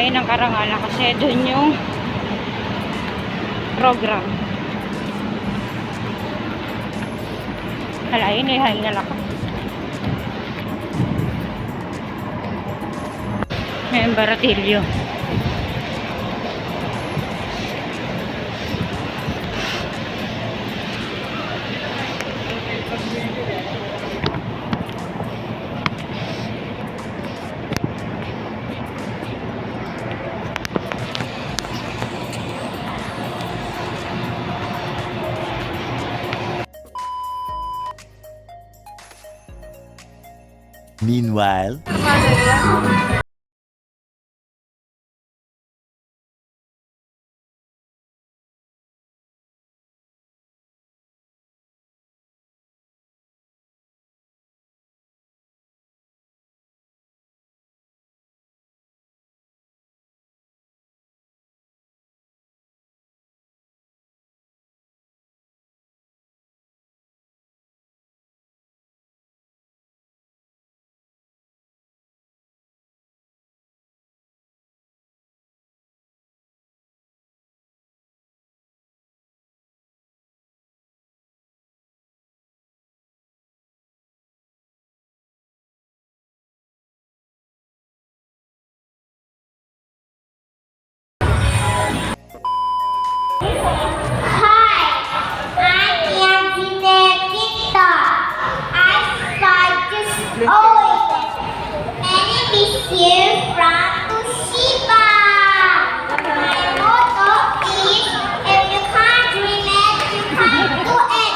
tayo ng Karangalan kasi doon yung program. Hala, inihingal ako. May baratilyo. Meanwhile, Here from Toshiba. My motto is, if you can't relate, you can't do it.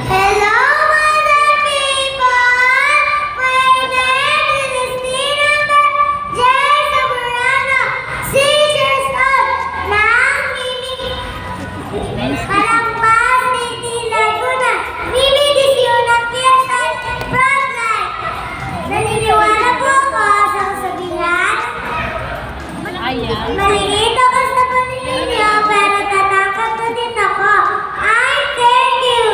Hello, other people. My name is Christina J. Soberano, 6 years old. Kalambas, City, Laguna. Mimi, 21 years old. Frontline. Naniniwala po ako sa kasabihan. Maliliit ako sa paningin niyo, pero tatangkad ko din ako. I thank you.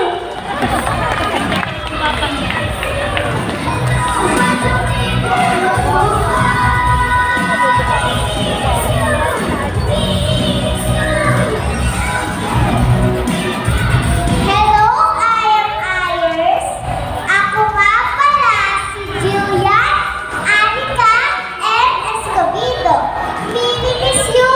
Hello, I am Iris. Ako nga pala si Julian, Anika, and Escobedo. Mimi, miss you.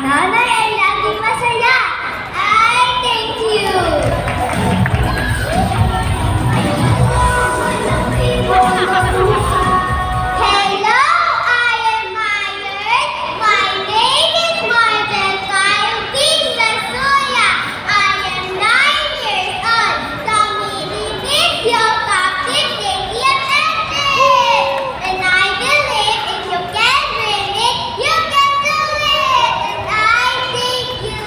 nanay ay laging masaya. Ay, thank you! Hello, I am Myron. My name is Martin Kayuki Lasuya. I am 9 years old. The meaning is your captain, Nicky and Ethel. And I believe if you can bring it, you can do it. And I thank you.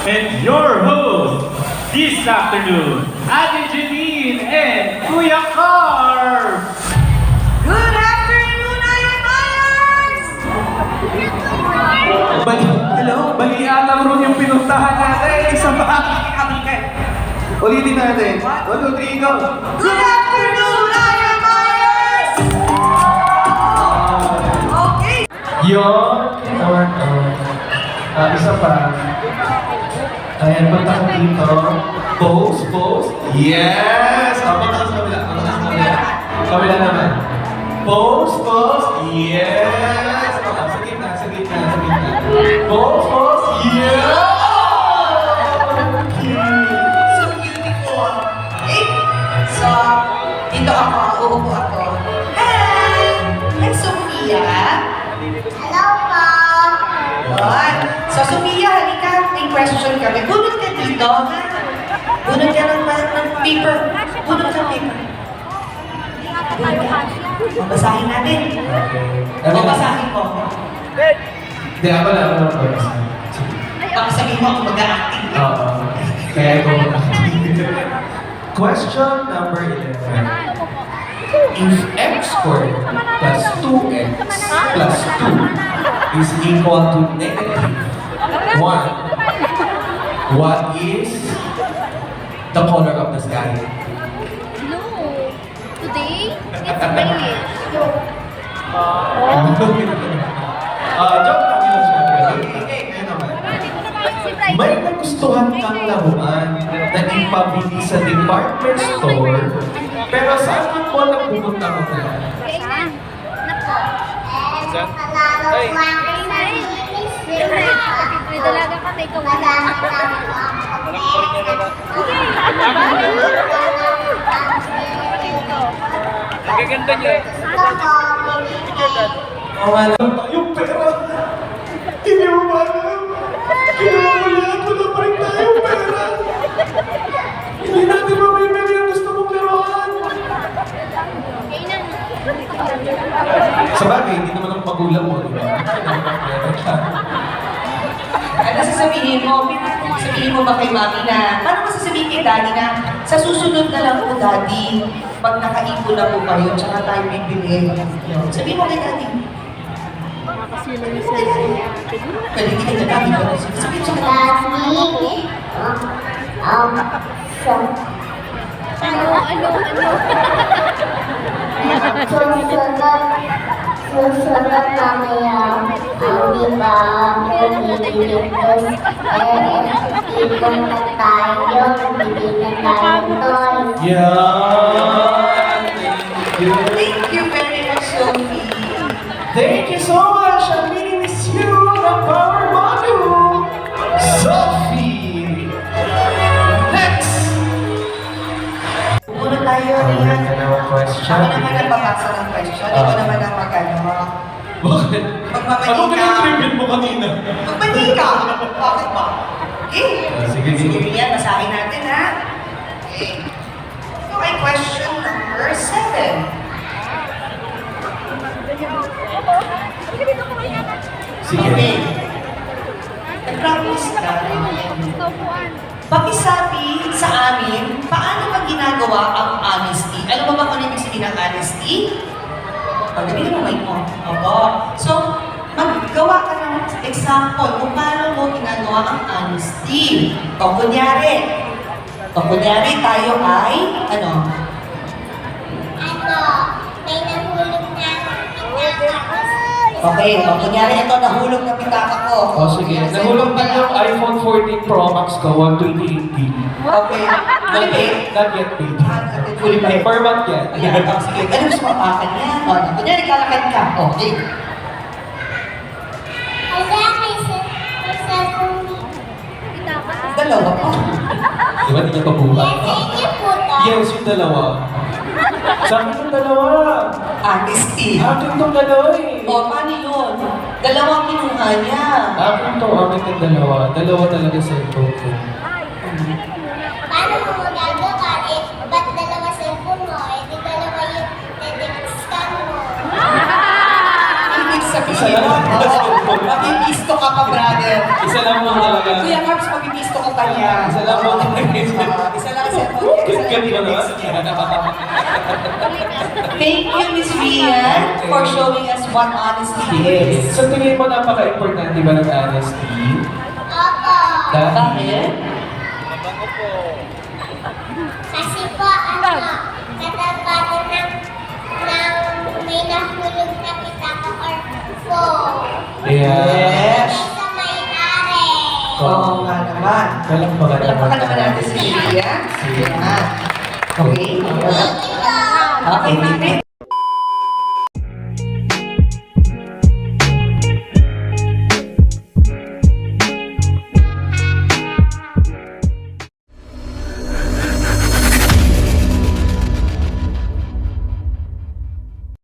And your host this afternoon, Ate Janine and Kuya Carl. Good afternoon, Ayamars! Hello? Bali ata ron yung pinuntahan natin. Isa ba? Ulitin natin. 1, 2, 3, go! Good afternoon, Ayamars! Okay. Yon. Isa pa. Ayan, punta ko dito. Pose, pose. Yes! Punta ka sa kabila. Punta ka sa kabila. Kabila naman. Pose, pose. Yes! Sa gitna, sa gitna, sa gitna. Pose, pose. Yeah! So beautiful. Okay? So, dito ako, uupo ako. Hi! Hi, Sophia. Hello po. Yun. So, Sophia, halika. May question kami. Bunot ka dito, ha? Bunot ka ng paper. Bunot ka ng paper. Bunot ka. Babasahin natin. Babasahin mo. Hindi, ako lang. Ako lang. Baka sabihin mo ako mag-acting. Oo. Kaya ikaw Question number 11. If x squared plus 2x plus 2 is equal to negative 1, what is the color of the sky? No. Today, it's grayish. Joke lang yun, syempre. Ngayon naman. May nagustuhan kang laruan na ipabili sa department store, pero saan mo na pupunta mo na? Kailan? Nako. Palaro lang sa linis. Dalaga ka, take away. Gaganda niya. Wala tayong pera. Hindi mo ba alam? Ginawa mo lahat, wala pa rin tayong pera. Hindi natin mamimili ang gusto mong laruan. Sa bagay, hindi naman ang magulang mo, di ba? Ano sasabihin mo? Sabihin mo ba kay Mami na, paano mo sasabihin kay Daddy na, sa susunod na lang po, Daddy, pag nakaipon na po kayo, tsaka tayo bibili. Sabihin mo kay Daddy. Pwede hindi ka Daddy ko. Sabihin mo sa Daddy. Susunod mamaya, di ba, pumililigtas, ipon na tayo, bibili na tayo toys. Yan! Thank you. Thank you very much, Sophie. Thank you so much! I really miss you, the power module! Sophie! Next! Puno tayo, Rian. question. Ako naman ang babasa ng question. Ikaw naman ang mag-ano. Bakit? Magmamali Ano ka. pinag-tribute mo kanina? Magmali ka. Bakit ba? Okay. Sige, sige. Sige, Rian. Basahin natin, ha? Okay. Okay, question number 7. Sige. Okay. Nag-practice ka. Pakisabi sa amin, paano ba ginagawa ang honesty? Alam mo ba kung ano ibig sabihin ng honesty? Pagdating mo, mic mo. Opo. So, maggawa ka ng honesty. O kunyari tayo ay, ano? May nahulog na pitaka. Okay, o kunyari ito, nahulog na pitaka ko. O sige, nahulog na yung iPhone 14 Pro Max ko, 128 gig. Okay, okay. Not yet paid. Fully paid. Per month yan. Ayan, o sige. Ano gusto mo akin yan? O, kunyari kalakad ka. Okay. Wala, may cellphone dito. Dalawa pa. Di ba, di niya pabuhat? Yes, sa inyo po to. Yes, yung dalawa. Sa akin yung dalawa. Honesty. Akin itong dalawa eh. O, paano yun? Dalawang kinuha niya. Akin yung dalawa. Dalawa talaga sa cellphone ko. Paano mo magagawa? Eh, ba't dalawa cellphone mo? Eh, di dalawa yung scan mo. Ibig Isa sabihin, lang ang cellphone. mabibisto ka pa, brother. Isa lang mo talaga. Kuya Carps, mabibisto ka pa niya. Isa lang mo talaga. Isa lang ang cellphone niya. Isa lang Good yung ka mix naman. niya. Thank you, Miss Rian, for showing us what honesty is. So tingin mo napaka-importante ba ng honesty? Opo. Bakit? Kasi po, katapatan ng may nahulog na pitaka or phone. Yeah. Yes. Sa may-ari. Oo nga naman. Palakpakan Palakpakan naman natin si Rian. Sige. Yan. Okay? Thank you po. Okay,